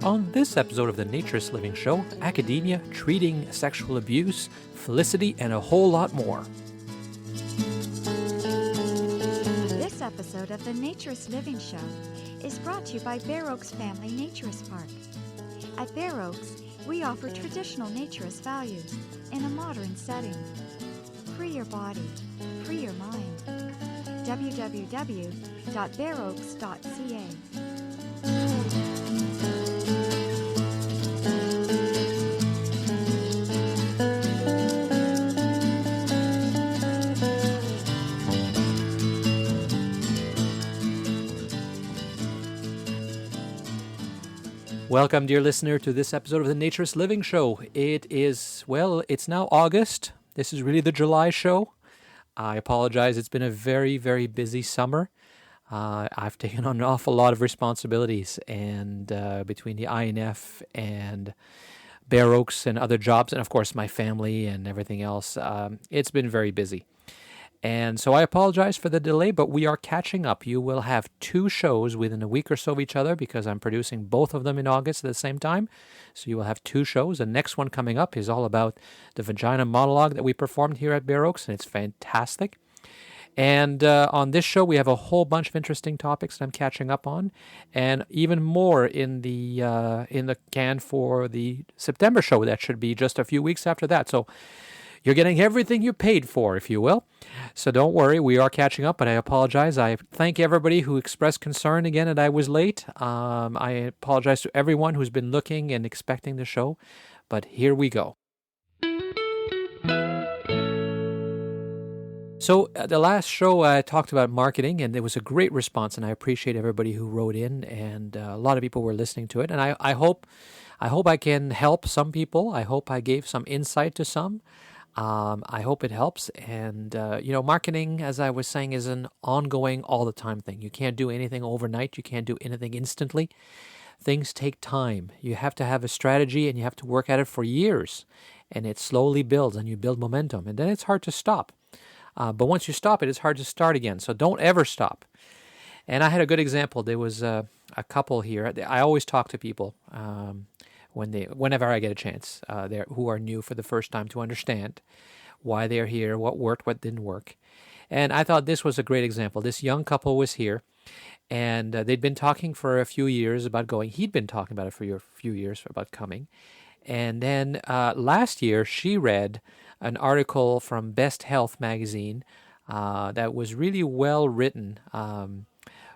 On this episode of the Naturist Living Show, academia, treating sexual abuse, Felicity, and a whole lot more. This episode of the Naturist Living Show is brought to you by Bare Oaks Family Naturist Park. At Bare Oaks, we offer traditional naturist values in a modern setting. Free your body, free your mind. www.bareoaks.ca. Welcome, dear listener, to this episode of the Naturist Living Show. It's now August. This is really the July show. I apologize. It's been a very, very busy summer. I've taken on an awful lot of responsibilities, and between the INF and Bare Oaks and other jobs, and of course my family and everything else, it's been very busy. And so I apologize for the delay, but we are catching up. You will have 2 shows within a week or so of each other because I'm producing both of them in August at the same time. So you will have 2 shows. The next one coming up is all about the vagina monologue that we performed here at Bare Oaks, and it's fantastic. And on this show, we have a whole bunch of interesting topics that I'm catching up on, and even more in the can for the September show. That should be just a few weeks after that. So you're getting everything you paid for, if you will. So don't worry, we are catching up, but I apologize. I thank everybody who expressed concern again that I was late. I apologize to everyone who's been looking and expecting the show, but here we go. So the last show I talked about marketing, and there was a great response, and I appreciate everybody who wrote in, and a lot of people were listening to it, and I hope I can help some people. I hope I gave some insight to some. I hope it helps. And, marketing, as I was saying, is an ongoing, all the time thing. You can't do anything overnight. You can't do anything instantly. Things take time. You have to have a strategy and you have to work at it for years. And it slowly builds and you build momentum. And then it's hard to stop. But once you stop it, it's hard to start again. So don't ever stop. And I had a good example. There was a couple here. I always talk to people whenever I get a chance, who are new for the first time, to understand why they're here, what worked, what didn't work. And I thought this was a great example. This young couple was here, and they'd been talking for a few years about going. He'd been talking about it for a few years about coming. And then last year, she read an article from Best Health magazine that was really well written,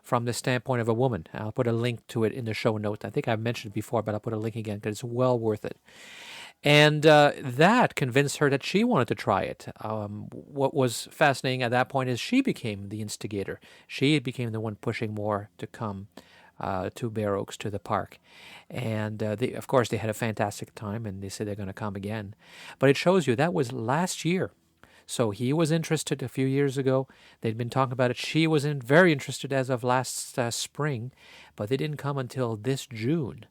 from the standpoint of a woman. I'll put a link to it in the show notes. I think I've mentioned it before, but I'll put a link again because it's well worth it. And that convinced her that she wanted to try it. What was fascinating at that point is she became the instigator. She became the one pushing more to come to Bare Oaks, to the park. And of course, they had a fantastic time, and they said they're going to come again. But it shows you that was last year. So he was interested a few years ago. They'd been talking about it. She was very interested as of last spring, but they didn't come until this June.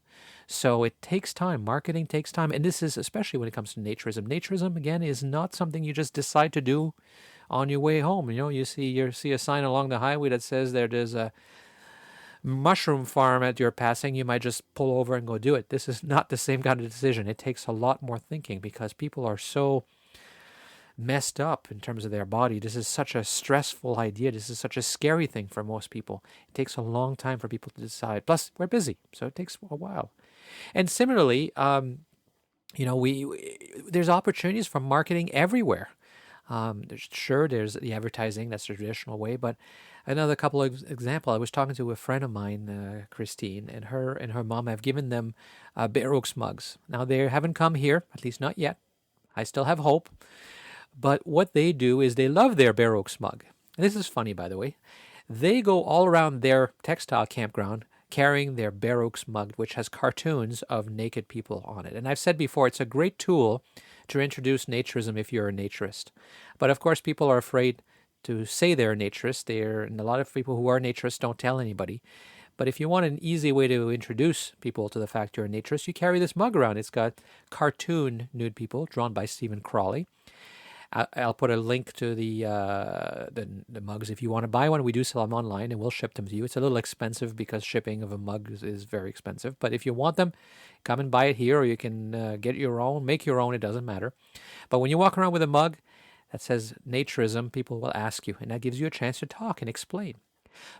So it takes time. Marketing takes time. And this is especially when it comes to naturism. Naturism, again, is not something you just decide to do on your way home. You see a sign along the highway that says there's a mushroom farm at your passing. You might just pull over and go do it. This is not the same kind of decision. It takes a lot more thinking because people are so messed up in terms of their body. This is such a stressful idea. This is such a scary thing for most people. It takes a long time for people to decide. Plus, we're busy, so it takes a while. And similarly, there's opportunities for marketing everywhere. There's the advertising, that's the traditional way, but another couple of examples. I was talking to a friend of mine, Christine, and her mom have given them Bare Oaks mugs. Now, they haven't come here, at least not yet. I still have hope. But what they do is they love their Bare Oaks mug. And this is funny, by the way. They go all around their textile campground carrying their Bare Oaks mug, which has cartoons of naked people on it. And I've said before, it's a great tool to introduce naturism if you're a naturist. But of course, people are afraid to say they're a naturist. And a lot of people who are naturist don't tell anybody. But if you want an easy way to introduce people to the fact you're a naturist, you carry this mug around. It's got cartoon nude people drawn by Stephen Crawley. I'll put a link to the mugs if you want to buy one. We do sell them online, and we'll ship them to you. It's a little expensive because shipping of a mug is very expensive. But if you want them, come and buy it here, or you can get your own, make your own. It doesn't matter. But when you walk around with a mug that says naturism, people will ask you, and that gives you a chance to talk and explain.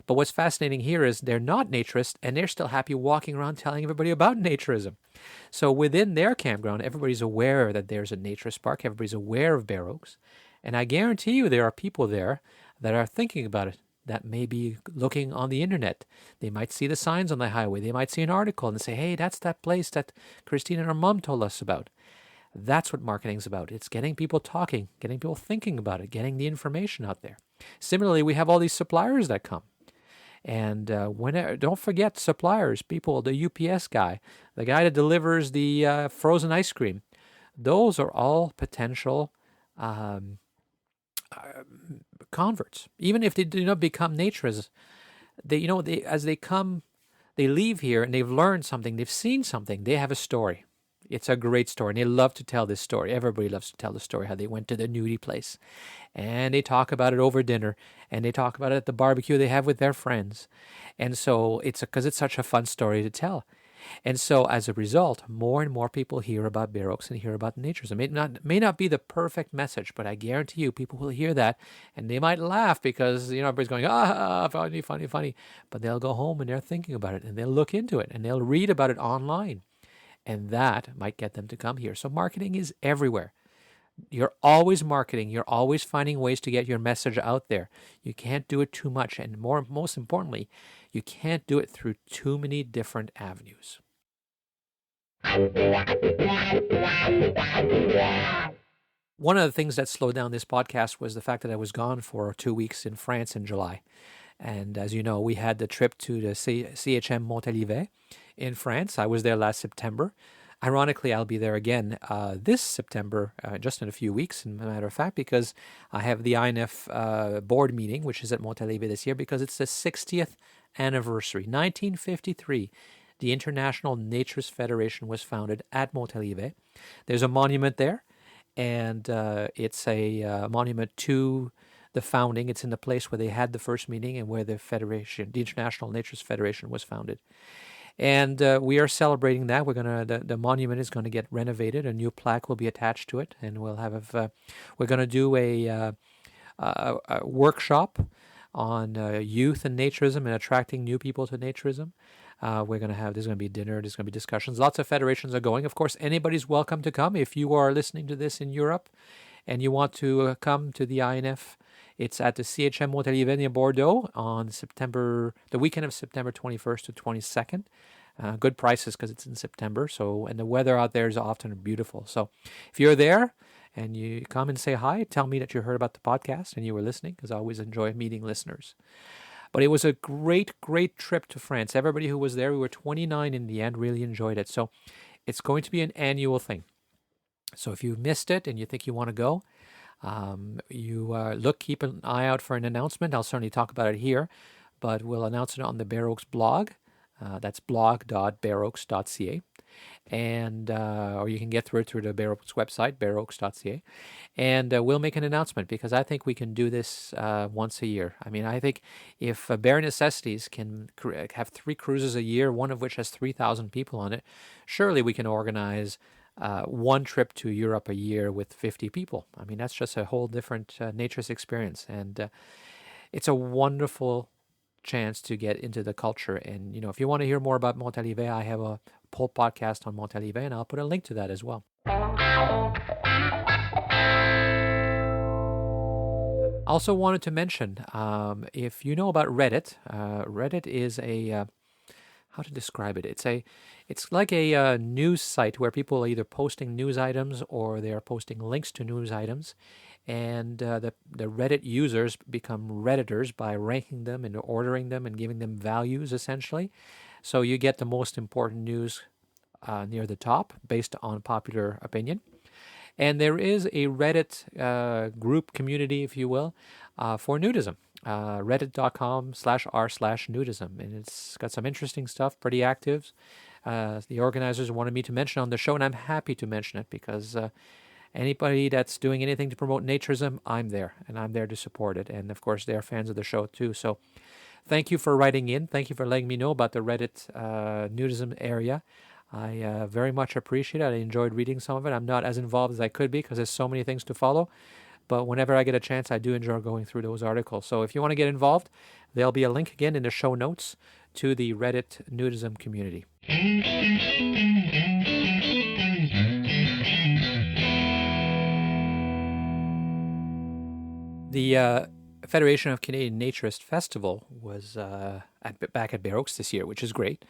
But what's fascinating here is they're not naturists, and they're still happy walking around telling everybody about naturism. So within their campground, everybody's aware that there's a naturist park. Everybody's aware of Bare Oaks. And I guarantee you there are people there that are thinking about it, that may be looking on the internet. They might see the signs on the highway. They might see an article and say, hey, that's that place that Christine and her mom told us about. That's what marketing's about. It's getting people talking, getting people thinking about it, getting the information out there. Similarly, we have all these suppliers that come. And don't forget suppliers, people, the UPS guy, the guy that delivers the frozen ice cream. Those are all potential converts. Even if they do not become naturists, as they come, they leave here and they've learned something, they've seen something, they have a story. It's a great story, and they love to tell this story. Everybody loves to tell the story, how they went to the nudie place. And they talk about it over dinner, and they talk about it at the barbecue they have with their friends. And so because it's such a fun story to tell. And so as a result, more and more people hear about Bare Oaks and hear about naturism. It may not be the perfect message, but I guarantee you people will hear that, and they might laugh because everybody's going, funny, funny, funny. But they'll go home and they're thinking about it, and they'll look into it, and they'll read about it online. And that might get them to come here. So marketing is everywhere. You're always marketing. You're always finding ways to get your message out there. You can't do it too much. And most importantly, you can't do it through too many different avenues. One of the things that slowed down this podcast was the fact that I was gone for 2 weeks in France in July. And as you know, we had the trip to the CHM Montalivet in France. I was there last September. Ironically, I'll be there again this September, just in a few weeks, as a matter of fact, because I have the INF board meeting, which is at Montalivet this year, because it's the 60th anniversary. 1953, the International Naturist Federation was founded at Montalivet. There's a monument there, and it's a monument to the founding. It's in the place where they had the first meeting and where the International Naturist Federation was founded. And we are celebrating that. The monument is going to get renovated. A new plaque will be attached to it, and we're going to do a workshop on youth and naturism and attracting new people to naturism. There's going to be dinner, there's going to be discussions. Lots of federations are going. Of course, anybody's welcome to come. If you are listening to this in Europe and you want to come to the INF, it's at the CHM Montalivet near Bordeaux on the weekend of September 21st to 22nd. Good prices because it's in September. And the weather out there is often beautiful. So if you're there and you come and say hi, tell me that you heard about the podcast and you were listening, because I always enjoy meeting listeners. But it was a great, great trip to France. Everybody who was there, we were 29 in the end, really enjoyed it. So it's going to be an annual thing. So if you missed it and you think you want to go, keep an eye out for an announcement. I'll certainly talk about it here, but we'll announce it on the Bare Oaks blog. That's blog.bareoaks.ca. And or you can get through the Bare Oaks website, bareoaks.ca. And we'll make an announcement, because I think we can do this once a year. I mean, I think if Bare Necessities can have 3 cruises a year, one of which has 3,000 people on it, surely we can organize one trip to Europe a year with 50 people. I mean, that's just a whole different naturist experience. And it's a wonderful chance to get into the culture. And, if you want to hear more about Montalivet, I have a whole podcast on Montalivet, and I'll put a link to that as well. Also wanted to mention, if you know about Reddit, Reddit is how to describe it? It's like a news site where people are either posting news items or they are posting links to news items, and the Reddit users become Redditors by ranking them and ordering them and giving them values, essentially. So you get the most important news near the top based on popular opinion. And there is a Reddit group community, if you will, for nudism. Reddit.com/r/nudism. And it's got some interesting stuff, pretty active. The organizers wanted me to mention on the show, and I'm happy to mention it because Anybody that's doing anything to promote naturism, I'm there, and I'm there to support it. And of course, they're fans of the show too. So thank you for writing in. Thank you for letting me know about the Reddit nudism area. I very much appreciate it. I enjoyed reading some of it. I'm not as involved as I could be because there's so many things to follow. But whenever I get a chance, I do enjoy going through those articles. So if you want to get involved, there'll be a link again in the show notes to the Reddit nudism community. The Federation of Canadian Naturist Festival was back at Bear Oaks this year, which is great.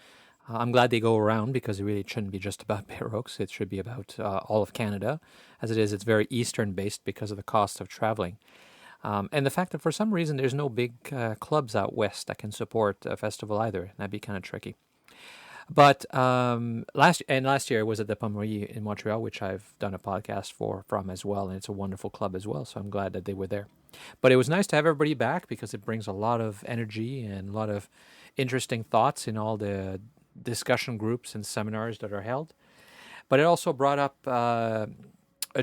I'm glad they go around because it really shouldn't be just about Bear Oaks. It should be about all of Canada. As it is, it's very eastern-based because of the cost of traveling. And the fact that for some reason there's no big clubs out west that can support a festival either. That'd be kind of tricky. But last year I was at the Pommery in Montreal, which I've done a podcast from as well, and it's a wonderful club as well, so I'm glad that they were there. But it was nice to have everybody back because it brings a lot of energy and a lot of interesting thoughts in all the discussion groups and seminars that are held. But it also brought up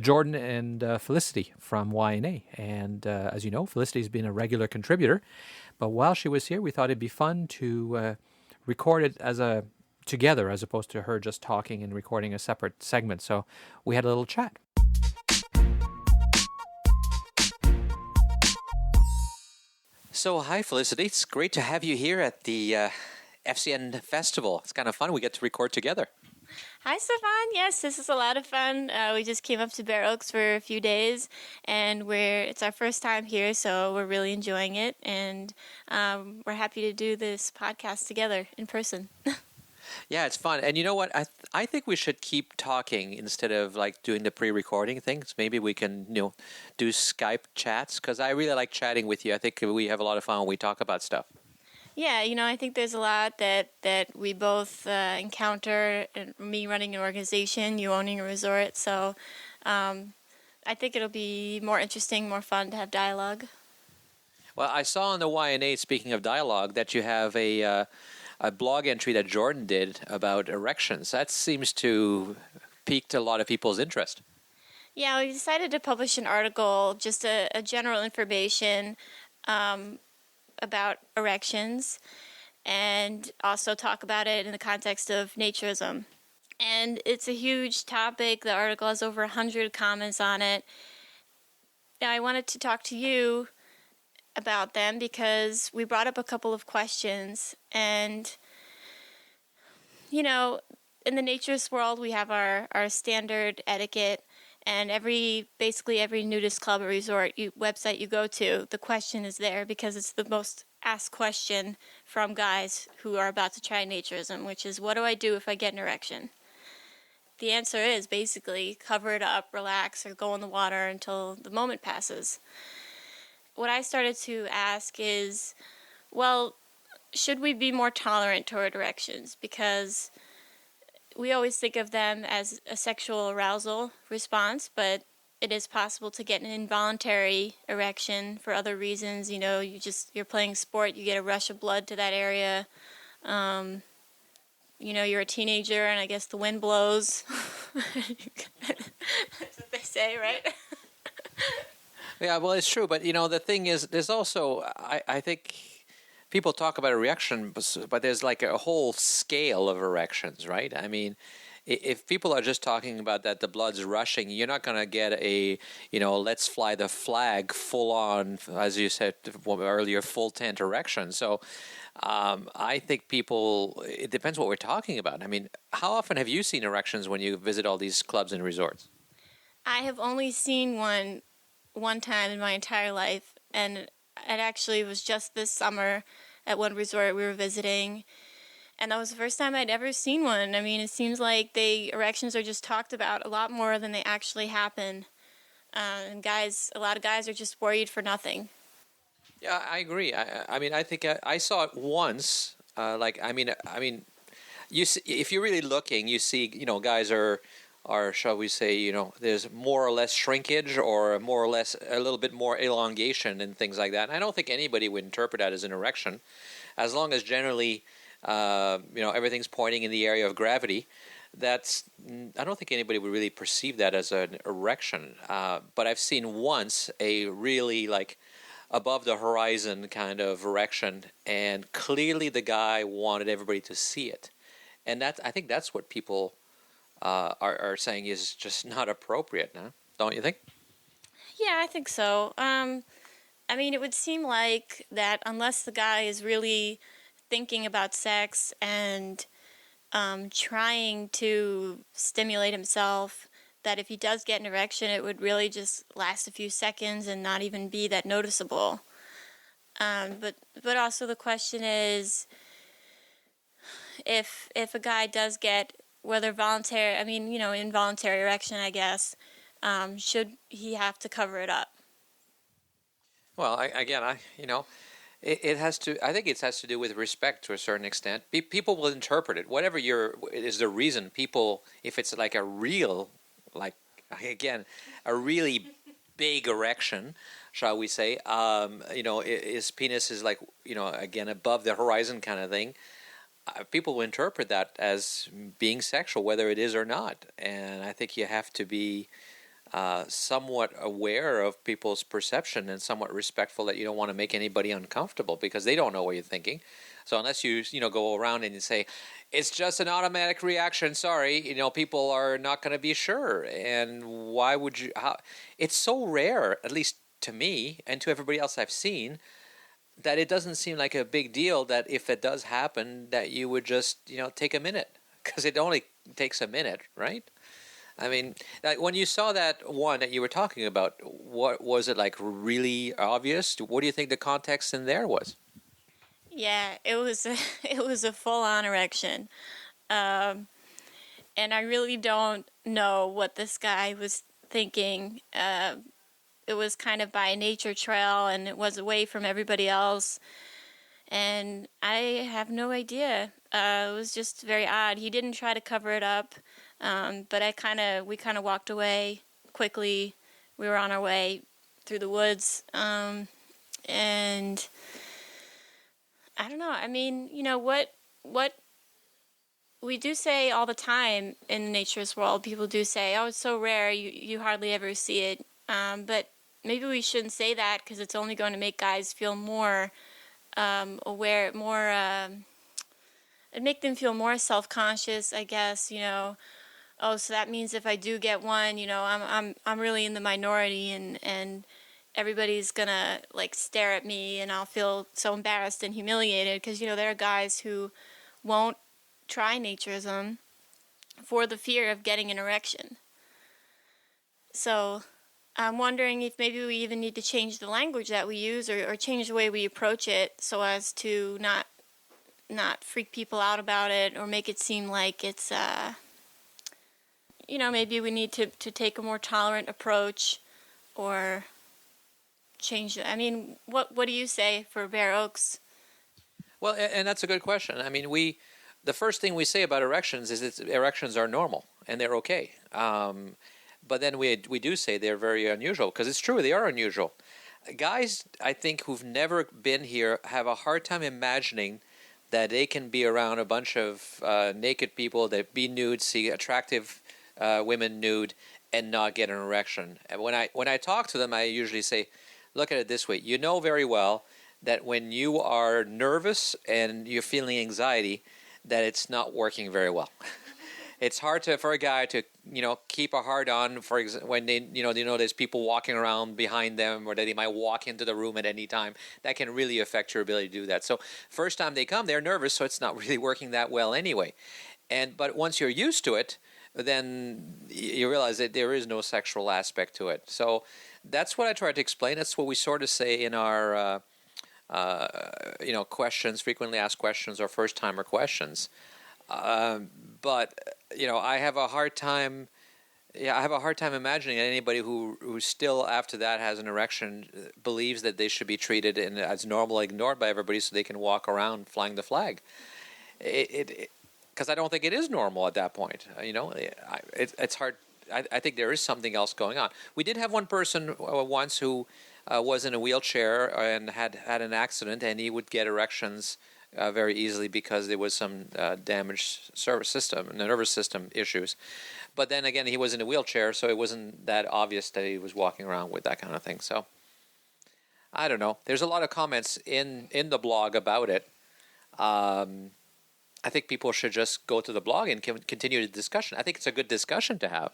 Jordan and Felicity from YNA. And as you know, Felicity's been a regular contributor. But while she was here, we thought it'd be fun to record it together as opposed to her just talking and recording a separate segment. So we had a little chat. So hi, Felicity. It's great to have you here at the FCN Festival. It's kind of fun. We get to record together. Hi, Stefan. Yes, this is a lot of fun. We just came up to Bear Oaks for a few days, and it's our first time here, so we're really enjoying it, and we're happy to do this podcast together in person. Yeah, it's fun. And you know what? I think we should keep talking instead of like doing the pre-recording things. Maybe we can, do Skype chats because I really like chatting with you. I think we have a lot of fun when we talk about stuff. Yeah, I think there's a lot that we both encounter, me running an organization, you owning a resort. So I think it'll be more interesting, more fun to have dialogue. Well, I saw on the YNA, speaking of dialogue, that you have a blog entry that Jordan did about erections. That seems to piqued a lot of people's interest. Yeah, we decided to publish an article, just a general information about erections, and also talk about it in the context of naturism. And it's a huge topic. The article has over 100 comments on it. Now, I wanted to talk to you about them because we brought up a couple of questions. And, in the naturist world, we have our standard etiquette. And basically every nudist club or resort website you go to, the question is there because it's the most asked question from guys who are about to try naturism, which is, what do I do if I get an erection? The answer is basically cover it up, relax, or go in the water until the moment passes. What I started to ask is, well, should we be more tolerant toward erections? Because we always think of them as a sexual arousal response, but it is possible to get an involuntary erection for other reasons. You're playing sport, you get a rush of blood to that area. You're a teenager, and I guess the wind blows. That's what they say, right? Yeah, well, it's true. But, the thing is, there's also, I think people talk about erection, but there's like a whole scale of erections, right? I mean, if people are just talking about that the blood's rushing, you're not going to get a, let's fly the flag full on, as you said earlier, full tent erection. So I think it depends what we're talking about. I mean, how often have you seen erections when you visit all these clubs and resorts? I have only seen one time in my entire life, and it actually was just this summer at one resort we were visiting, and that was the first time I'd ever seen one. I mean, it seems like erections are just talked about a lot more than they actually happen, and a lot of guys are just worried for nothing. Yeah, I agree. I mean, I think I saw it once. You see, if you're really looking, you see, guys are shall we say, there's more or less shrinkage or more or less a little bit more elongation and things like that. And I don't think anybody would interpret that as an erection, as long as generally, everything's pointing in the area of gravity. I don't think anybody would really perceive that as an erection. But I've seen once a really like above the horizon kind of erection, and clearly the guy wanted everybody to see it. And I think that's what people are saying is just not appropriate, no? Don't you think? Yeah, I think so. I mean, it would seem like that unless the guy is really thinking about sex and trying to stimulate himself, that if he does get an erection, it would really just last a few seconds and not even be that noticeable. But also the question is, if a guy does get, whether voluntary, I mean, involuntary erection, I guess, should he have to cover it up? Well, it has to. I think it has to do with respect to a certain extent. People will interpret it. Whatever is the reason. People, if it's like a real, like again, a really big erection, shall we say? His penis is like again above the horizon kind of thing. People will interpret that as being sexual, whether it is or not. And I think you have to be somewhat aware of people's perception and somewhat respectful that you don't want to make anybody uncomfortable because they don't know what you're thinking. So unless you go around and you say it's just an automatic reaction, sorry, people are not going to be sure. And why would you? It's so rare, at least to me and to everybody else I've seen, that it doesn't seem like a big deal that if it does happen that you would just take a minute, because it only takes a minute, right? I mean, like when you saw that one that you were talking about, what was it like? Really obvious? What do you think the context in there was? Yeah, it was a full-on erection, and I really don't know what this guy was thinking. It was kind of by a nature trail, and it was away from everybody else, and I have no idea. It was just very odd. He didn't try to cover it up. But we kind of walked away quickly. We were on our way through the woods, and I don't know. I mean, what we do say all the time in the naturist world. People do say, "Oh, it's so rare. You hardly ever see it." But maybe we shouldn't say that because it's only going to make guys feel more aware, more. It'd make them feel more self-conscious, I guess. Oh, so that means if I do get one, I'm really in the minority, and everybody's gonna like stare at me, and I'll feel so embarrassed and humiliated because there are guys who won't try naturism for the fear of getting an erection. So I'm wondering if maybe we even need to change the language that we use, or change the way we approach it, so as to not freak people out about it, or make it seem like it's maybe we need to take a more tolerant approach, or change it. I mean, what do you say for Bare Oaks? Well, and that's a good question. I mean, the first thing we say about erections is that erections are normal and they're okay. But then we do say they're very unusual, because it's true, they are unusual. Guys, I think, who've never been here have a hard time imagining that they can be around a bunch of naked people, that be nude, see attractive women nude, and not get an erection. And when I talk to them, I usually say, look at it this way. You know very well that when you are nervous and you're feeling anxiety, that it's not working very well. It's hard for a guy to keep a hard on when they there's people walking around behind them, or that they might walk into the room at any time. That can really affect your ability to do that. So first time they come, they're nervous, so it's not really working that well anyway. But once you're used to it, then you realize that there is no sexual aspect to it. So that's what I try to explain. That's what we sort of say in our questions, frequently asked questions, or first timer questions. But I have a hard time. Yeah, I have a hard time imagining that anybody who still after that has an erection believes that they should be treated as normal, ignored by everybody, so they can walk around flying the flag. Because I don't think it is normal at that point. It's hard. I think there is something else going on. We did have one person once who was in a wheelchair and had an accident, and he would get erections very easily because there was some damaged nervous system issues. But then again, he was in a wheelchair, so it wasn't that obvious that he was walking around with that kind of thing. So I don't know. There's a lot of comments in the blog about it. I think people should just go to the blog and continue the discussion. I think it's a good discussion to have.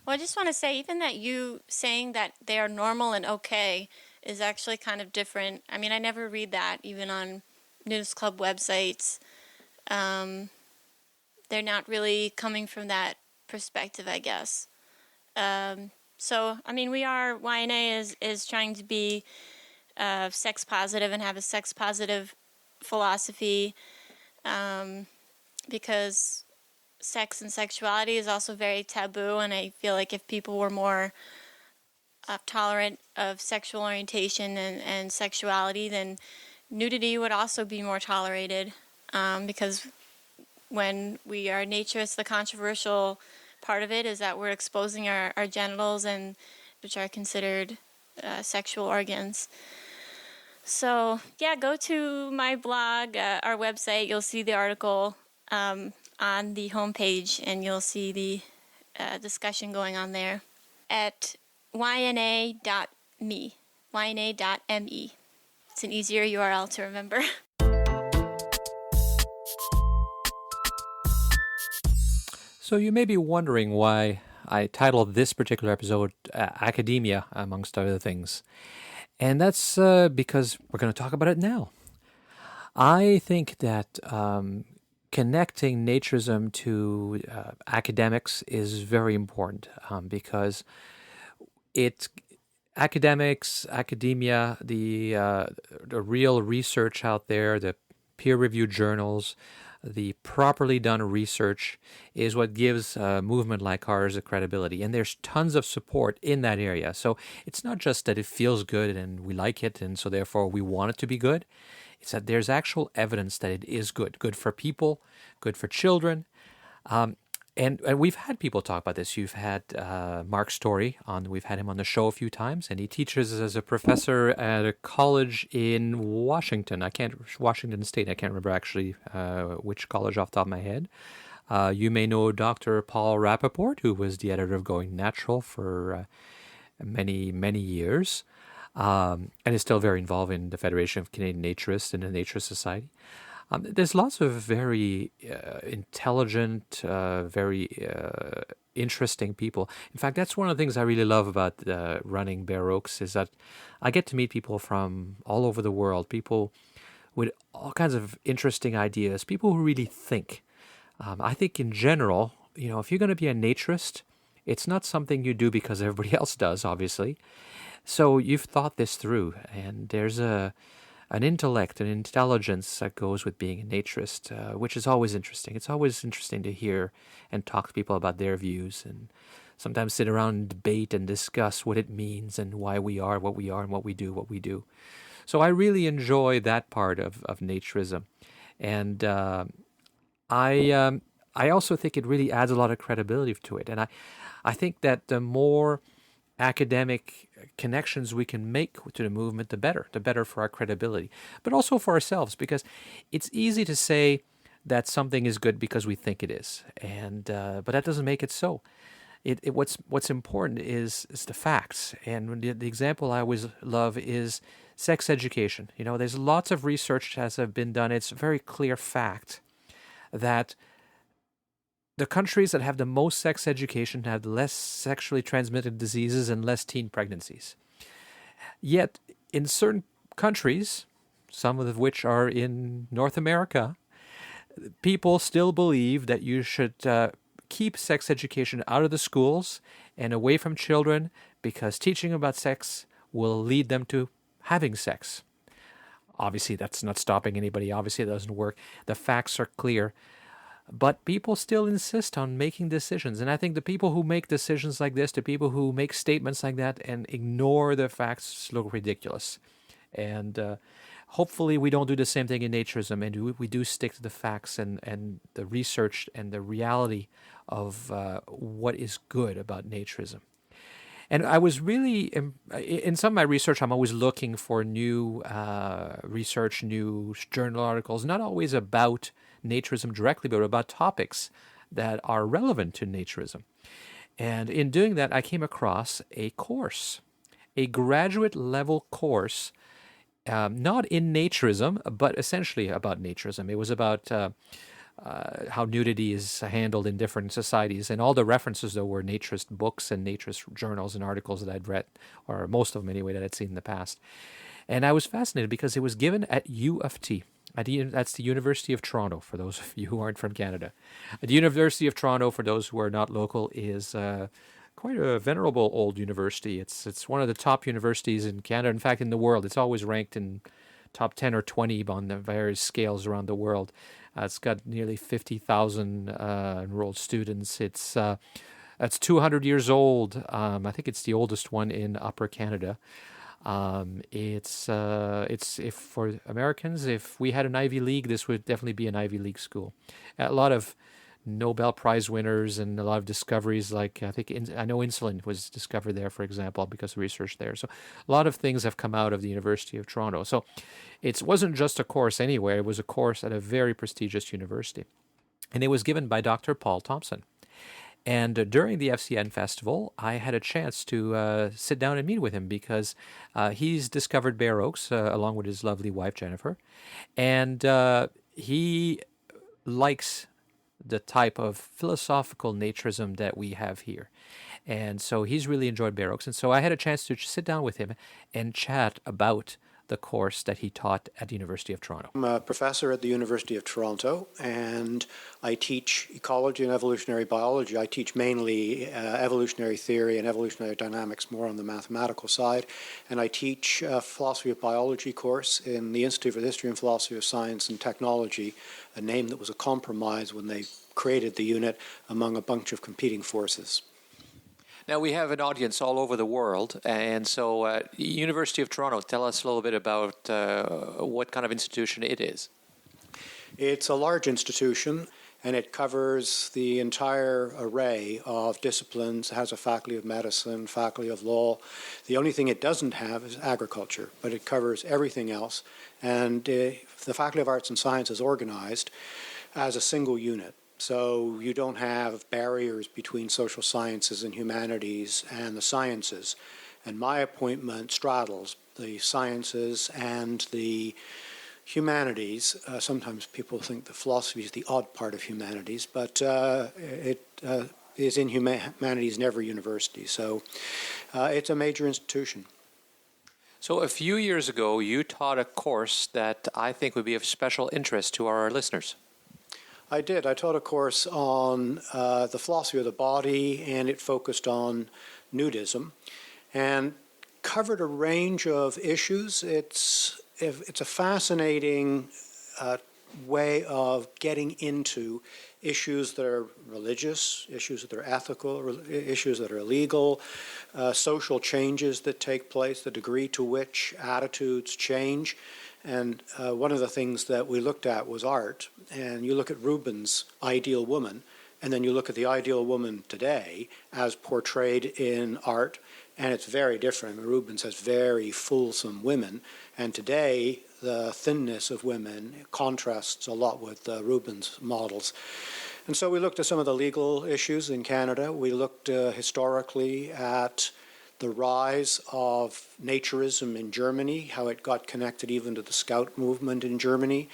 Well, I just want to say, even that you saying that they are normal and okay is actually kind of different. I mean, I never read that, even on nudist club websites. They're not really coming from that perspective, I guess. So, I mean, YNA is trying to be sex positive and have a sex positive philosophy, because sex and sexuality is also very taboo, and I feel like if people were more tolerant of sexual orientation and sexuality, then nudity would also be more tolerated, because when we are naturists, the controversial part of it is that we're exposing our genitals, and which are considered sexual organs. So, yeah, go to my blog, our website. You'll see the article on the homepage, and you'll see the discussion going on there at yna.me. yna.me. It's an easier URL to remember. So you may be wondering why I titled this particular episode Academia, amongst other things. And that's because we're going to talk about it now. I think that connecting naturism to academics is very important, because academia, the real research out there, the peer-reviewed journals, the properly done research is what gives a movement like ours a credibility. And there's tons of support in that area. So it's not just that it feels good and we like it and so therefore we want it to be good. It's that there's actual evidence that it is good. Good for people, good for children. And we've had people talk about this. You've had Mark Storey on. We've had him on the show a few times, and he teaches as a professor at a college in Washington. Washington State. I can't remember actually which college off the top of my head. You may know Dr. Paul Rappaport, who was the editor of Going Natural for many, many years, and is still very involved in the Federation of Canadian Naturists and the Naturist Society. There's lots of very intelligent, very interesting people. In fact, that's one of the things I really love about running Bare Oaks is that I get to meet people from all over the world, people with all kinds of interesting ideas, people who really think. I think in general, if you're going to be a naturist, it's not something you do because everybody else does, obviously. So you've thought this through, and there's an intellect, an intelligence that goes with being a naturist, which is always interesting. It's always interesting to hear and talk to people about their views and sometimes sit around and debate and discuss what it means and why we are what we are and what we do. So I really enjoy that part of naturism. And I also think it really adds a lot of credibility to it. And I think that the more academic connections we can make to the movement, the better for our credibility, but also for ourselves, because it's easy to say that something is good because we think it is, and but that doesn't make it so. What's important is the facts, and the example I always love is sex education. There's lots of research that has been done. It's a very clear fact that the countries that have the most sex education have less sexually transmitted diseases and less teen pregnancies. Yet, in certain countries, some of which are in North America, people still believe that you should keep sex education out of the schools and away from children because teaching about sex will lead them to having sex. Obviously, that's not stopping anybody. Obviously, it doesn't work. The facts are clear. But people still insist on making decisions. And I think the people who make decisions like this, the people who make statements like that and ignore the facts look ridiculous. And hopefully we don't do the same thing in naturism, and we do stick to the facts and the research and the reality of what is good about naturism. And I was really, in some of my research, I'm always looking for new research, new journal articles, not always about naturism directly, but about topics that are relevant to naturism. And in doing that, I came across a course, a graduate level course, not in naturism, but essentially about naturism. It was about how nudity is handled in different societies. And all the references, though, were naturist books and naturist journals and articles that I'd read, or most of them anyway, that I'd seen in the past. And I was fascinated because it was given at U of T. That's the University of Toronto, for those of you who aren't from Canada. The University of Toronto, for those who are not local, is quite a venerable old university. It's one of the top universities in Canada, in fact, in the world. It's always ranked in top 10 or 20 on the various scales around the world. It's got nearly 50,000 enrolled students. It's 200 years old. I think it's the oldest one in Upper Canada. It's if for Americans, if we had an Ivy League, this would definitely be an Ivy League school. A lot of Nobel Prize winners and a lot of discoveries, like I know insulin was discovered there, for example, because of research there. So a lot of things have come out of the University of Toronto. So it wasn't just a course anywhere. It was a course at a very prestigious university. And it was given by Dr. Paul Thompson. And during the FCN festival, I had a chance to sit down and meet with him because he's discovered Bare Oaks along with his lovely wife, Jennifer. And he likes the type of philosophical naturism that we have here. And so he's really enjoyed Bare Oaks. And so I had a chance to sit down with him and chat about the course that he taught at the University of Toronto. I'm a professor at the University of Toronto, and I teach ecology and evolutionary biology. I teach mainly evolutionary theory and evolutionary dynamics, more on the mathematical side. And I teach a philosophy of biology course in the Institute for the History and Philosophy of Science and Technology, a name that was a compromise when they created the unit among a bunch of competing forces. Now, we have an audience all over the world, and so University of Toronto, tell us a little bit about what kind of institution it is. It's a large institution, and it covers the entire array of disciplines. It has a faculty of medicine, faculty of law. The only thing it doesn't have is agriculture, but it covers everything else. And the Faculty of Arts and Science is organized as a single unit. So you don't have barriers between social sciences and humanities and the sciences. And my appointment straddles the sciences and the humanities. Sometimes people think that philosophy is the odd part of humanities, but it is in humanities in every university. So it's a major institution. So a few years ago, you taught a course that I think would be of special interest to our listeners. I did. I taught a course on the philosophy of the body, and it focused on nudism and covered a range of issues. It's a fascinating way of getting into issues that are religious, issues that are ethical, issues that are legal, social changes that take place, the degree to which attitudes change. And one of the things that we looked at was art. And you look at Rubens' ideal woman, and then you look at the ideal woman today as portrayed in art, and it's very different. Rubens has very fulsome women, and today the thinness of women contrasts a lot with Rubens' models. And so we looked at some of the legal issues in Canada. We looked historically at the rise of naturism in Germany, how it got connected even to the Scout movement in Germany,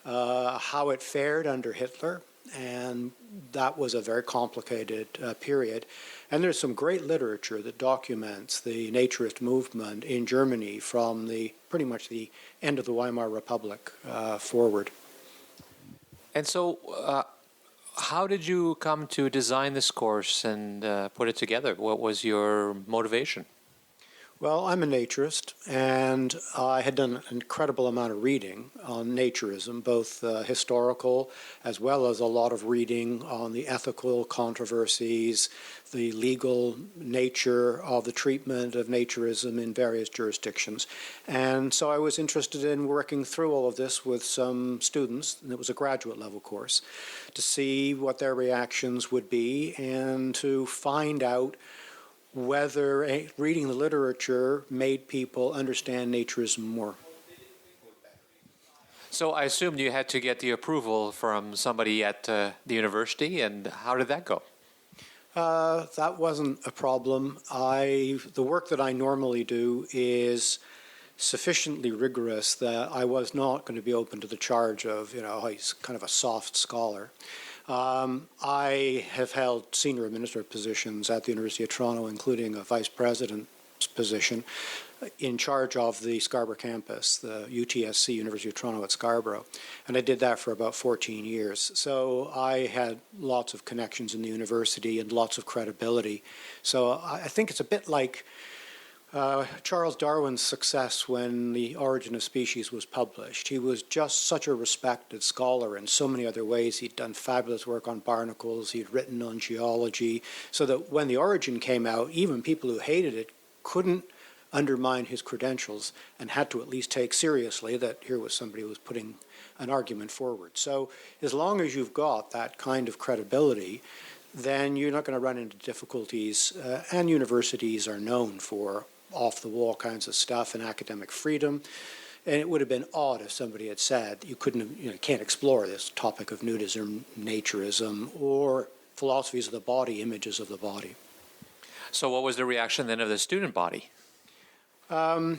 how it fared under Hitler, and that was a very complicated period. And there's some great literature that documents the naturist movement in Germany from pretty much the end of the Weimar Republic forward. And so how did you come to design this course and put it together? What was your motivation? Well, I'm a naturist, and I had done an incredible amount of reading on naturism, both historical as well as a lot of reading on the ethical controversies, the legal nature of the treatment of naturism in various jurisdictions. And so I was interested in working through all of this with some students, and it was a graduate level course, to see what their reactions would be and to find out whether reading the literature made people understand naturism more. So I assumed you had to get the approval from somebody at the university, and how did that go? That wasn't a problem. The work that I normally do is sufficiently rigorous that I was not going to be open to the charge of, he's kind of a soft scholar. I have held senior administrative positions at the University of Toronto, including a vice president's position in charge of the Scarborough campus, the UTSC, University of Toronto at Scarborough. And I did that for about 14 years. So I had lots of connections in the university and lots of credibility. So I think it's a bit like Charles Darwin's success when The Origin of Species was published. He was just such a respected scholar in so many other ways. He'd done fabulous work on barnacles, he'd written on geology, so that when The Origin came out, even people who hated it couldn't undermine his credentials and had to at least take seriously that here was somebody who was putting an argument forward. So as long as you've got that kind of credibility, then you're not going to run into difficulties, and universities are known for off-the-wall kinds of stuff and academic freedom. And it would have been odd if somebody had said you can't explore this topic of nudism, naturism, or philosophies of the body, images of the body. So what was the reaction then of the student body? Well,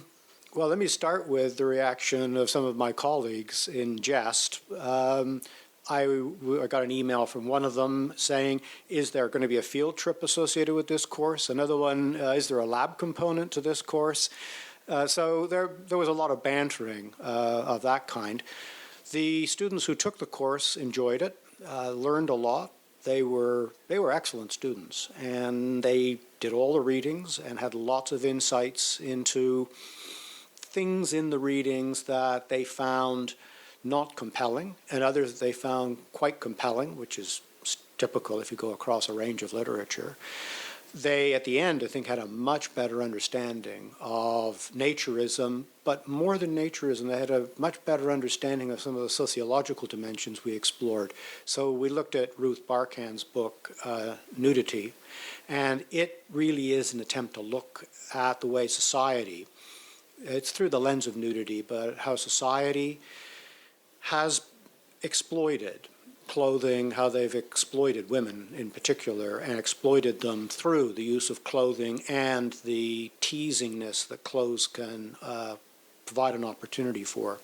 let me start with the reaction of some of my colleagues in jest. I got an email from one of them saying, is there going to be a field trip associated with this course? Another one, is there a lab component to this course? So there was a lot of bantering of that kind. The students who took the course enjoyed it, learned a lot. They were excellent students, and they did all the readings and had lots of insights into things in the readings that they found not compelling, and others they found quite compelling, which is typical if you go across a range of literature. They, at the end, I think, had a much better understanding of naturism, but more than naturism, they had a much better understanding of some of the sociological dimensions we explored. So we looked at Ruth Barkhan's book, Nudity, and it really is an attempt to look at the way society, it's through the lens of nudity, but how society has exploited clothing, how they've exploited women in particular, and exploited them through the use of clothing and the teasingness that clothes can provide an opportunity for.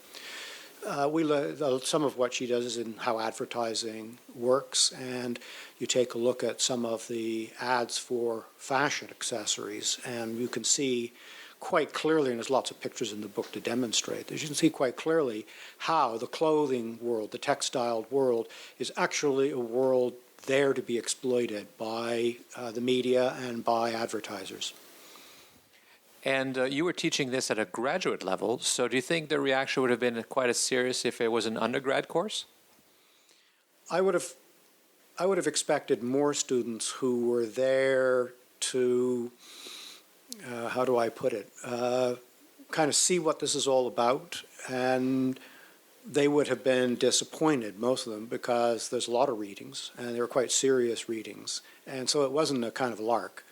Some of what she does is in how advertising works, and you take a look at some of the ads for fashion accessories, and you can see quite clearly, and there's lots of pictures in the book to demonstrate this, you can see quite clearly how the clothing world, the textile world, is actually a world there to be exploited by the media and by advertisers. And you were teaching this at a graduate level, so do you think the reaction would have been quite as serious if it was an undergrad course? I would have expected more students who were there to how do I put it, kind of see what this is all about, and they would have been disappointed, most of them, because there's a lot of readings, and they were quite serious readings, and so it wasn't a kind of lark.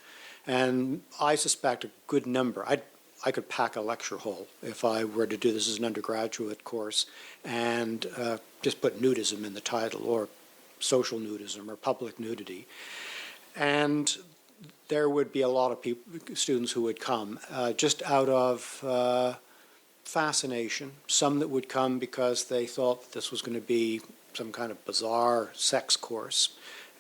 And I suspect a good number, I could pack a lecture hall if I were to do this as an undergraduate course and just put nudism in the title, or social nudism, or public nudity. And there would be a lot of students who would come just out of fascination, some that would come because they thought this was going to be some kind of bizarre sex course,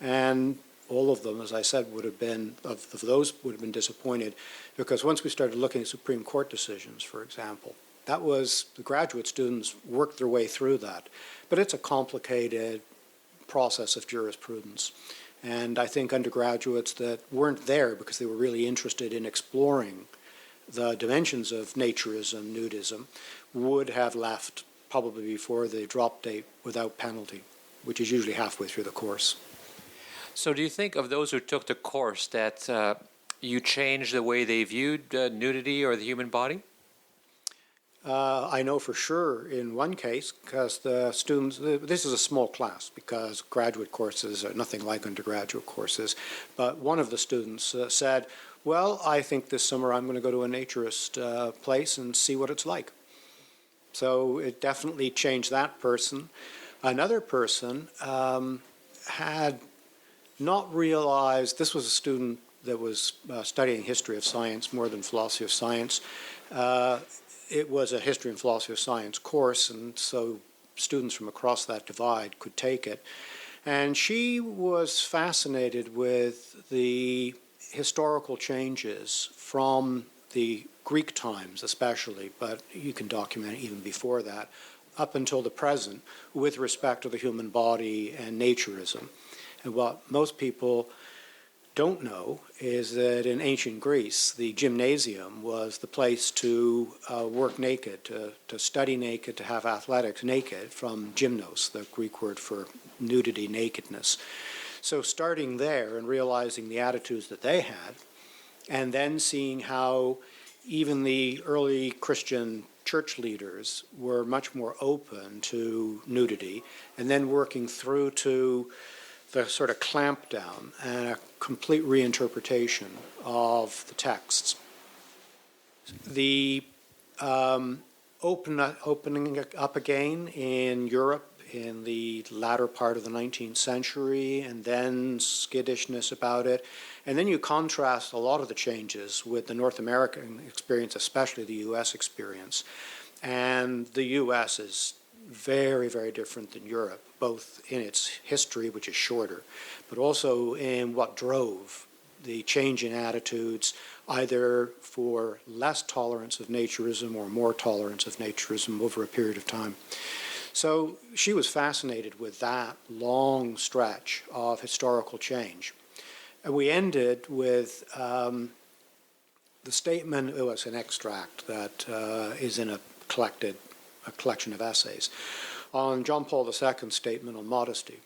and all of them, as I said, would have been, of those would have been disappointed, because once we started looking at Supreme Court decisions, for example, that was, the graduate students worked their way through that. But it's a complicated process of jurisprudence. And I think undergraduates that weren't there because they were really interested in exploring the dimensions of naturism, nudism, would have left probably before the drop date without penalty, which is usually halfway through the course. So do you think of those who took the course that you changed the way they viewed nudity or the human body? I know for sure in one case, because the students, this is a small class because graduate courses are nothing like undergraduate courses, but one of the students said, well, I think this summer I'm going to go to a naturist place and see what it's like. So it definitely changed that person. Another person had not realized, this was a student that was studying history of science more than philosophy of science. It was a history and philosophy of science course, and so students from across that divide could take it. And she was fascinated with the historical changes from the Greek times especially, but you can document it even before that, up until the present, with respect to the human body and naturism. And what most people don't know is that in ancient Greece, the gymnasium was the place to work naked, to study naked, to have athletics naked, from gymnos, the Greek word for nudity, nakedness. So starting there and realizing the attitudes that they had, and then seeing how even the early Christian church leaders were much more open to nudity, and then working through to the sort of clampdown and a complete reinterpretation of the texts. The opening up again in Europe in the latter part of the 19th century, and then skittishness about it. And then you contrast a lot of the changes with the North American experience, especially the U.S. experience. And the U.S. is very, very different than Europe, both in its history, which is shorter, but also in what drove the change in attitudes, either for less tolerance of naturism or more tolerance of naturism over a period of time. So she was fascinated with that long stretch of historical change. And we ended with the statement, it was an extract that is in a collection of essays, on John Paul II's statement on modesty,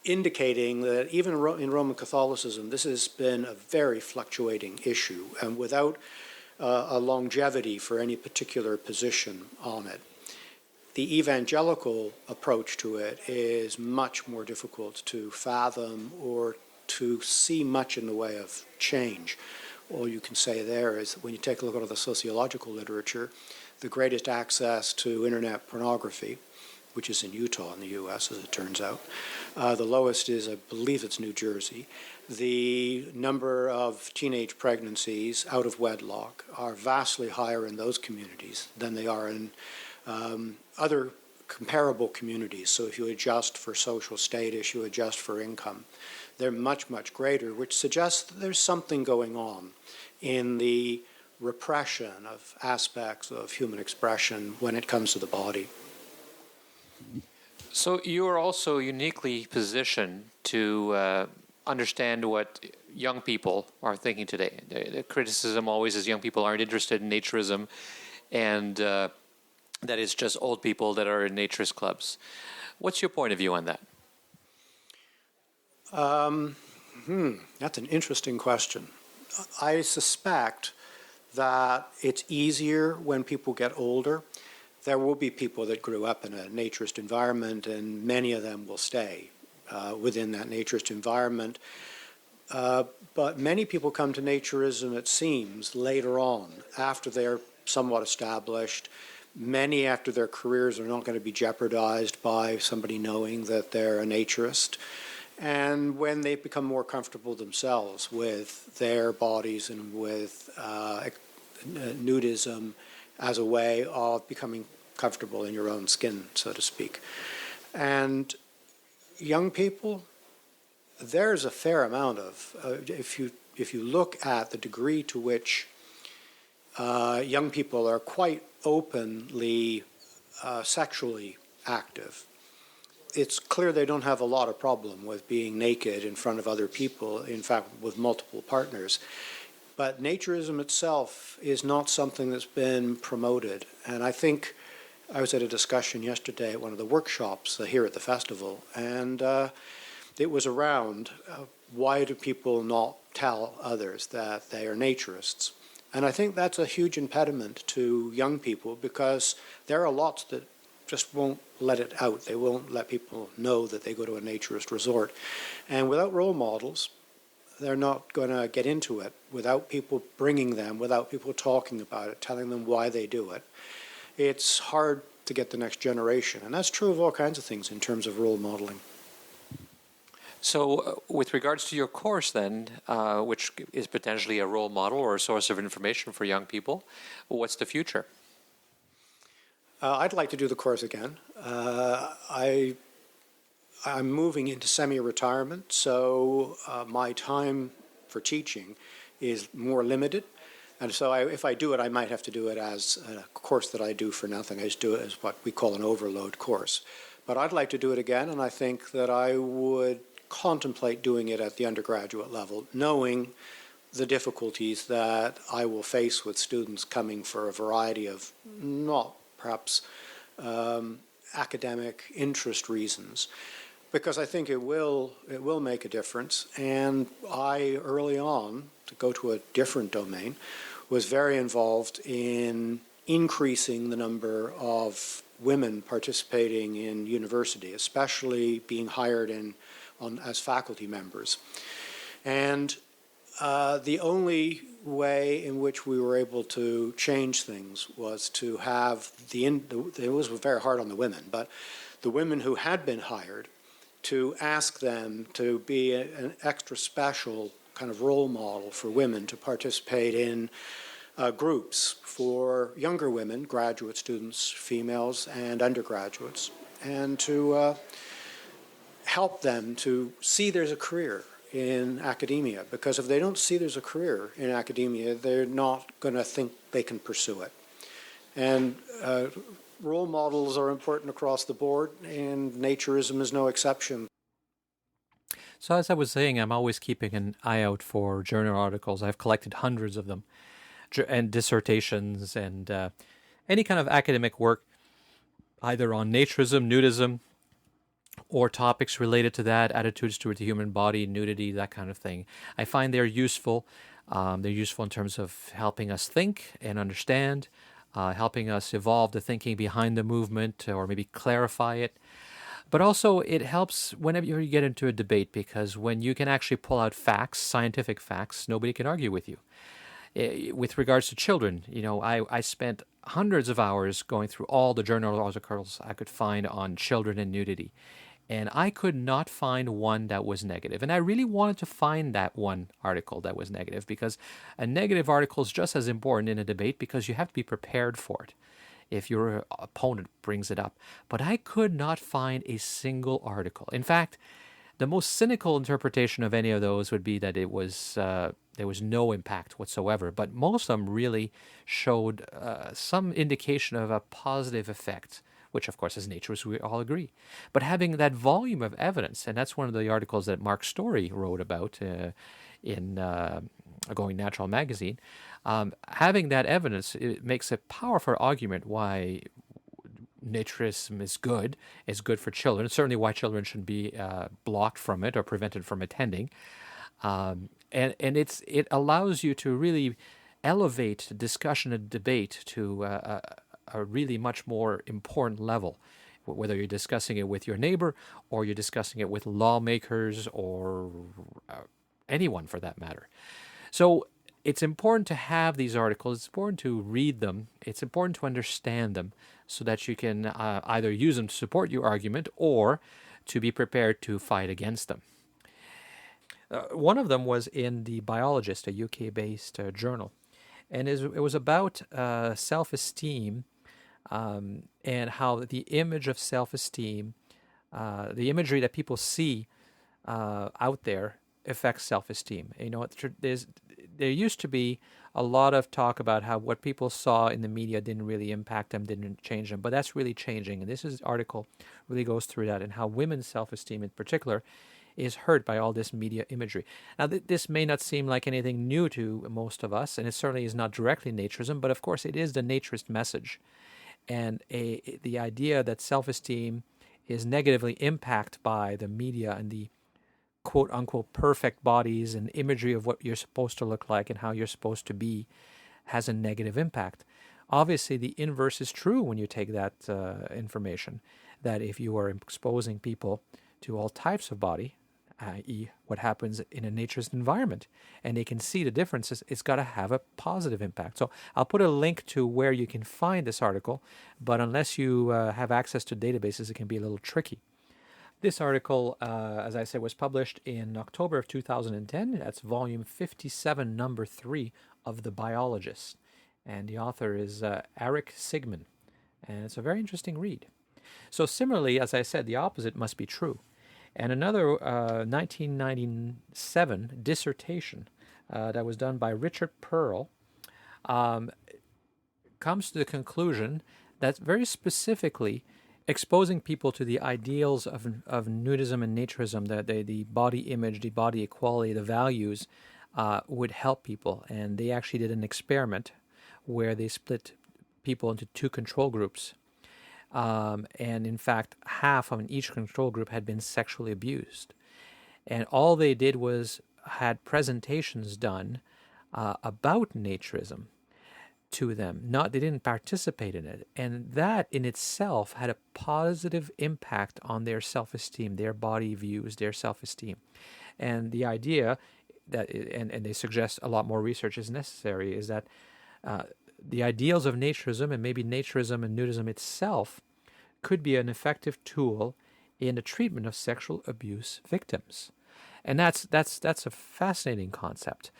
indicating that even in Roman Catholicism, this has been a very fluctuating issue, and without a longevity for any particular position on it. The evangelical approach to it is much more difficult to fathom or to see much in the way of change. All you can say there is that when you take a look at the sociological literature, the greatest access to internet pornography, which is in Utah in the U.S., as it turns out. The lowest is, I believe it's New Jersey. The number of teenage pregnancies out of wedlock are vastly higher in those communities than they are in other comparable communities. So if you adjust for social status, you adjust for income, they're much, much greater, which suggests that there's something going on in the repression of aspects of human expression when it comes to the body. So you are also uniquely positioned to understand what young people are thinking today. The criticism always is young people aren't interested in naturism, and that it's just old people that are in naturist clubs. What's your point of view on that? That's an interesting question. I suspect that it's easier when people get older. There will be people that grew up in a naturist environment, and many of them will stay within that naturist environment. But many people come to naturism, it seems, later on, after they're somewhat established. Many, after their careers, are not going to be jeopardized by somebody knowing that they're a naturist. And when they become more comfortable themselves with their bodies and with nudism as a way of becoming comfortable in your own skin, so to speak. And young people, there's a fair amount of, if you look at the degree to which young people are quite openly sexually active, it's clear they don't have a lot of problem with being naked in front of other people, in fact, with multiple partners. But naturism itself is not something that's been promoted. And I think I was at a discussion yesterday at one of the workshops here at the festival, and it was around why do people not tell others that they are naturists? And I think that's a huge impediment to young people, because there are lots that just won't let it out. They won't let people know that they go to a naturist resort. And without role models, they're not going to get into it without people bringing them, without people talking about it, telling them why they do it. It's hard to get the next generation. And that's true of all kinds of things in terms of role modeling. So with regards to your course then, which is potentially a role model or a source of information for young people, what's the future? I'd like to do the course again. I'm moving into semi-retirement, so my time for teaching is more limited. And so if I do it, I might have to do it as a course that I do for nothing. I just do it as what we call an overload course. But I'd like to do it again, and I think that I would contemplate doing it at the undergraduate level, knowing the difficulties that I will face with students coming for a variety of not perhaps academic interest reasons, because I think it will make a difference. And I, early on, to go to a different domain, was very involved in increasing the number of women participating in university, especially being hired as faculty members. And the only way in which we were able to change things was to have it was very hard on the women, but the women who had been hired, to ask them to be an extra special kind of role model for women to participate in groups for younger women, graduate students, females, and undergraduates, and to help them to see there's a career in academia, because if they don't see there's a career in academia, they're not going to think they can pursue it. And role models are important across the board, and naturism is no exception. So as I was saying, I'm always keeping an eye out for journal articles. I've collected hundreds of them, and dissertations, and any kind of academic work, either on naturism, nudism, or topics related to that, attitudes toward the human body, nudity, that kind of thing. I find they're useful. They're useful in terms of helping us think and understand, helping us evolve the thinking behind the movement, or maybe clarify it. But also it helps whenever you get into a debate, because when you can actually pull out facts, scientific facts, nobody can argue with you. With regards to children, I spent hundreds of hours going through all the journal articles I could find on children and nudity. And I could not find one that was negative. And I really wanted to find that one article that was negative, because a negative article is just as important in a debate, because you have to be prepared for it if your opponent brings it up. But I could not find a single article. In fact, the most cynical interpretation of any of those would be that it was there was no impact whatsoever. But most of them really showed some indication of a positive effect, which, of course, as naturists, we all agree. But having that volume of evidence, and that's one of the articles that Mark Storey wrote about in Going Natural magazine, having that evidence, it makes a powerful argument why naturism is good for children, certainly why children shouldn't be blocked from it or prevented from attending. And it allows you to really elevate discussion and debate to a really much more important level, whether you're discussing it with your neighbor or you're discussing it with lawmakers or anyone for that matter. So it's important to have these articles. It's important to read them. It's important to understand them so that you can either use them to support your argument or to be prepared to fight against them. One of them was in the Biologist, a UK-based journal, and it was about self-esteem and how the image of self-esteem, the imagery that people see out there, affects self-esteem. There used to be a lot of talk about how what people saw in the media didn't really impact them, didn't change them, but that's really changing. And this article really goes through that, and how women's self-esteem in particular is hurt by all this media imagery. Now, this may not seem like anything new to most of us, and it certainly is not directly naturism, but of course it is the naturist message. And the idea that self-esteem is negatively impacted by the media and the quote-unquote perfect bodies and imagery of what you're supposed to look like and how you're supposed to be has a negative impact. Obviously, the inverse is true when you take that information, that if you are exposing people to all types of body, i.e. what happens in a naturist environment, and they can see the differences. It's got to have a positive impact. So I'll put a link to where you can find this article, but unless you have access to databases, it can be a little tricky. This article, as I said, was published in October of 2010. That's volume 57, number 3 of the Biologist. And the author is Aric Sigman. And it's a very interesting read. So similarly, as I said, the opposite must be true. And another 1997 dissertation that was done by Richard Pearl comes to the conclusion that very specifically exposing people to the ideals of Nudism and naturism, the body image, the body equality, the values, would help people. And they actually did an experiment where they split people into 2 control groups. And in fact, half of each control group had been sexually abused. And all they did was had presentations done about naturism to them. They didn't participate in it. And that in itself had a positive impact on their self-esteem, their body views, their self-esteem. And the idea that, and they suggest a lot more research is necessary, is that the ideals of naturism, and maybe naturism and nudism itself, could be an effective tool in the treatment of sexual abuse victims. And that's a fascinating concept,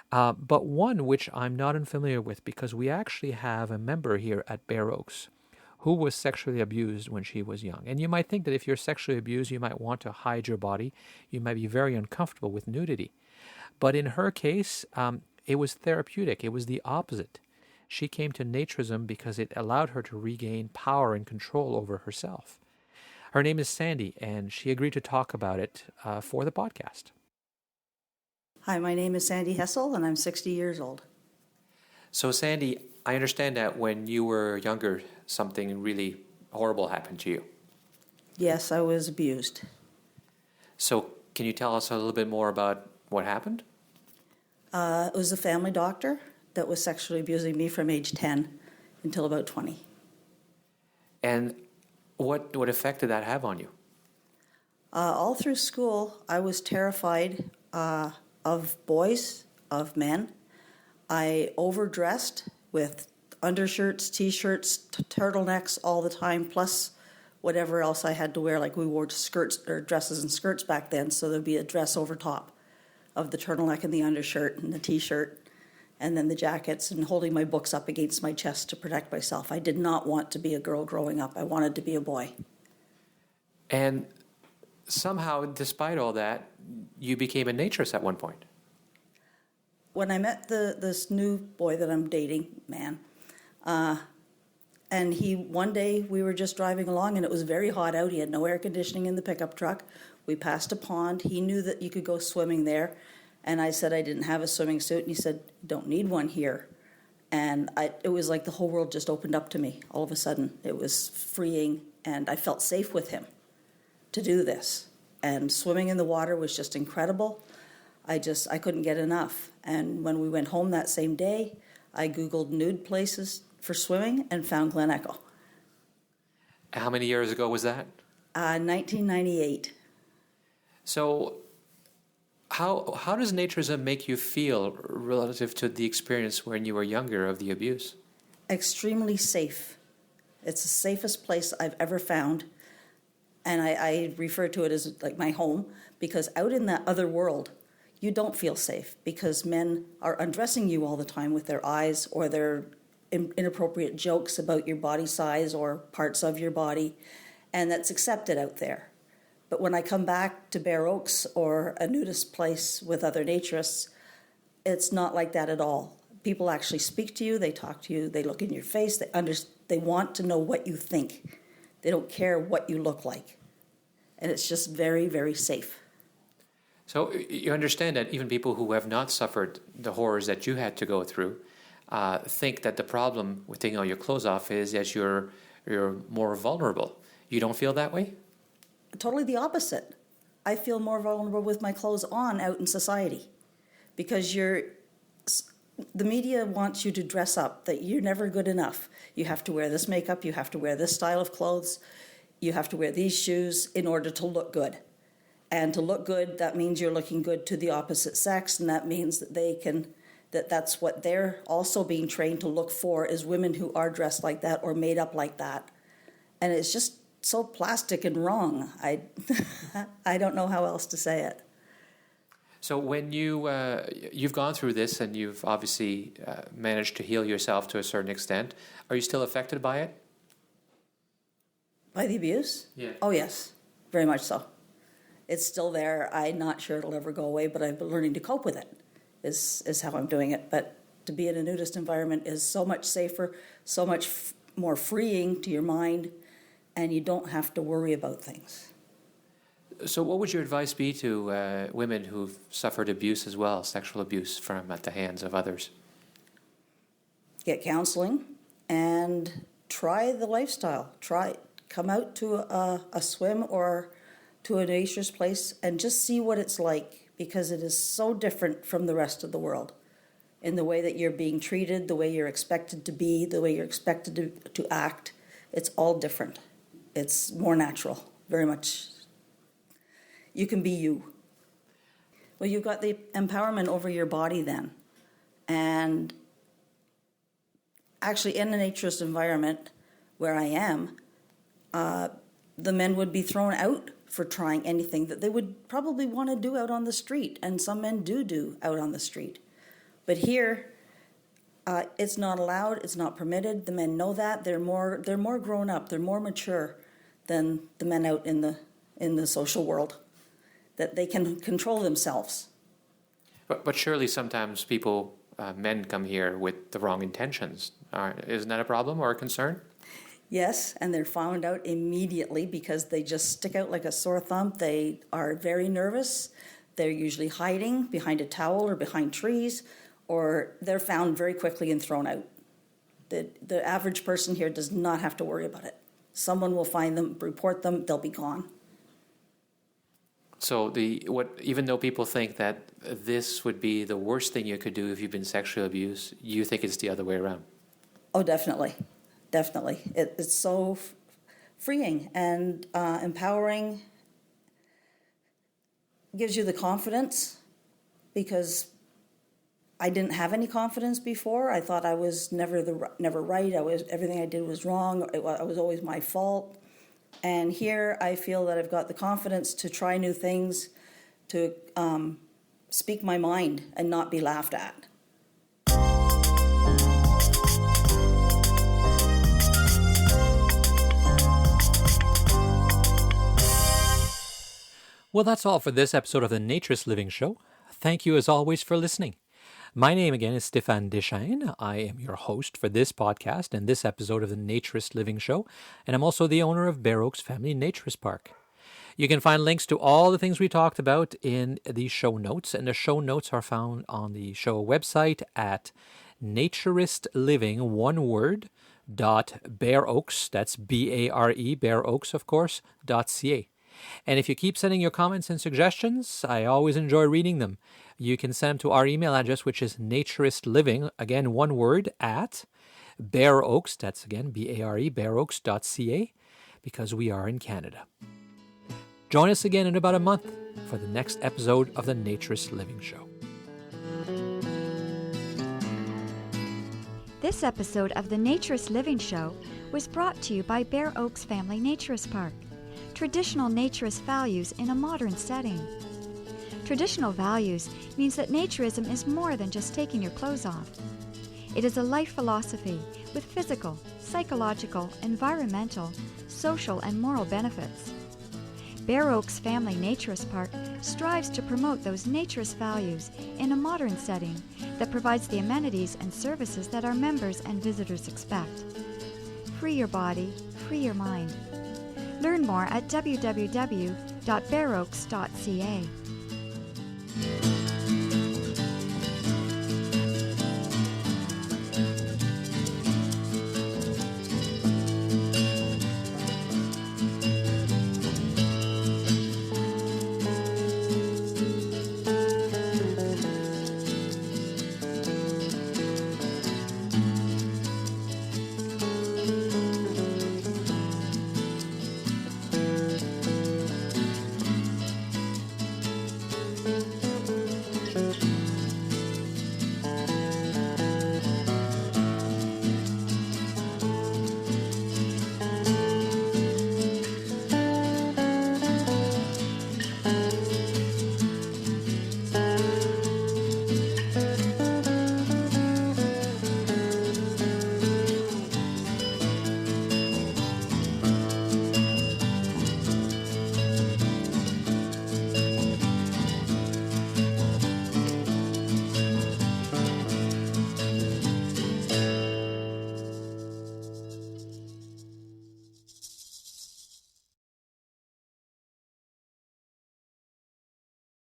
but one which I'm not unfamiliar with, because we actually have a member here at Bare Oaks who was sexually abused when she was young. And you might think that if you're sexually abused, you might want to hide your body. You might be very uncomfortable with nudity. But in her case, it was therapeutic. It was the opposite. She came to naturism because it allowed her to regain power and control over herself. Her name is Sandy, and she agreed to talk about it for the podcast. Hi, my name is Sandy Hessel, and I'm 60 years old. So, Sandy, I understand that when you were younger, something really horrible happened to you. Yes, I was abused. So, can you tell us a little bit more about what happened? It was a family doctor that was sexually abusing me from age 10 until about 20. And what effect did that have on you? All through school, I was terrified of boys, of men. I overdressed with undershirts, T-shirts, turtlenecks all the time, plus whatever else I had to wear. Like, we wore skirts or dresses and skirts back then, so there'd be a dress over top of the turtleneck and the undershirt and the T-shirt, and then the jackets, and holding my books up against my chest to protect myself. I did not want to be a girl growing up. I wanted to be a boy. And somehow, despite all that, you became a naturist at one point. When I met this new boy that I'm dating, man, and one day we were just driving along, and it was very hot out. He had no air conditioning in the pickup truck. We passed a pond. He knew that you could go swimming there. And I said I didn't have a swimming suit, and he said, "Don't need one here." And it was like the whole world just opened up to me. All of a sudden, it was freeing, and I felt safe with him to do this. And swimming in the water was just incredible. I couldn't get enough. And when we went home that same day, I Googled nude places for swimming and found Glen Echo. How many years ago was that? 1998. So how does naturism make you feel relative to the experience when you were younger of the abuse? Extremely safe. It's the safest place I've ever found. And I refer to it as like my home, because out in that other world, you don't feel safe, because men are undressing you all the time with their eyes or their inappropriate jokes about your body size or parts of your body, and that's accepted out there. But when I come back to Bare Oaks or a nudist place with other naturists, it's not like that at all. People actually speak to you, they talk to you, they look in your face, they want to know what you think. They don't care what you look like. And it's just very, very safe. So you understand that even people who have not suffered the horrors that you had to go through think that the problem with taking all your clothes off is that you're more vulnerable. You don't feel that way? Totally the opposite. I feel more vulnerable with my clothes on out in society, because the media wants you to dress up, that you're never good enough. You have to wear this makeup, you have to wear this style of clothes, you have to wear these shoes in order to look good. And to look good, that means you're looking good to the opposite sex, and that means that that's what they're also being trained to look for, is women who are dressed like that or made up like that. And it's just so plastic and wrong. I don't know how else to say it. So when you've gone through this and you've obviously managed to heal yourself to a certain extent, are you still affected by it? By the abuse? Yeah. Oh, yes, very much so. It's still there. I'm not sure it'll ever go away, but I've been learning to cope with it, is how I'm doing it. But to be in a nudist environment is so much safer, so much more freeing to your mind, and you don't have to worry about things. So what would your advice be to women who've suffered abuse as well, sexual abuse at the hands of others? Get counseling and try the lifestyle. Come out to a swim or to a nature's place and just see what it's like, because it is so different from the rest of the world in the way that you're being treated, the way you're expected to be, the way you're expected to act. It's all different. It's more natural, very much. You can be you. Well, you've got the empowerment over your body then. And actually in a naturist environment where I am, the men would be thrown out for trying anything that they would probably want to do out on the street, and some men do out on the street. But here, it's not allowed, it's not permitted. The men know that. They're more grown up, they're more mature than the men out in the social world, that they can control themselves. But surely sometimes men come here with the wrong intentions. Isn't that a problem or a concern? Yes, and they're found out immediately because they just stick out like a sore thumb. They are very nervous. They're usually hiding behind a towel or behind trees, or they're found very quickly and thrown out. The average person here does not have to worry about it. Someone will find them, report them, they'll be gone. So even though people think that this would be the worst thing you could do if you've been sexually abused, you think it's the other way around? Oh, definitely. Definitely. It's so freeing and empowering. Gives you the confidence, because I didn't have any confidence before. I thought I was never right. Everything I did was wrong. It was always my fault. And here I feel that I've got the confidence to try new things, to speak my mind and not be laughed at. Well, that's all for this episode of the Naturist Living Show. Thank you as always for listening. My name again is Stéphane Deschaines. I am your host for this podcast and this episode of the Naturist Living Show, and I'm also the owner of Bare Oaks Family Naturist Park. You can find links to all the things we talked about in the show notes, and the show notes are found on the show website at naturistliving, one word, .bareoaks, that's B-A-R-E, Bare Oaks, of course, .ca. And if you keep sending your comments and suggestions, I always enjoy reading them. You can send them to our email address, which is naturistliving, again, one word, at Bare Oaks, that's again B-A-R-E, bareoaks.ca, because we are in Canada. Join us again in about a month for the next episode of the Naturist Living Show. This episode of the Naturist Living Show was brought to you by Bare Oaks Family Naturist Park. Traditional naturist values in a modern setting. Traditional values means that naturism is more than just taking your clothes off. It is a life philosophy with physical, psychological, environmental, social, and moral benefits. Bare Oaks Family Naturist Park strives to promote those naturist values in a modern setting that provides the amenities and services that our members and visitors expect. Free your body, free your mind. Learn more at www.bareoaks.ca.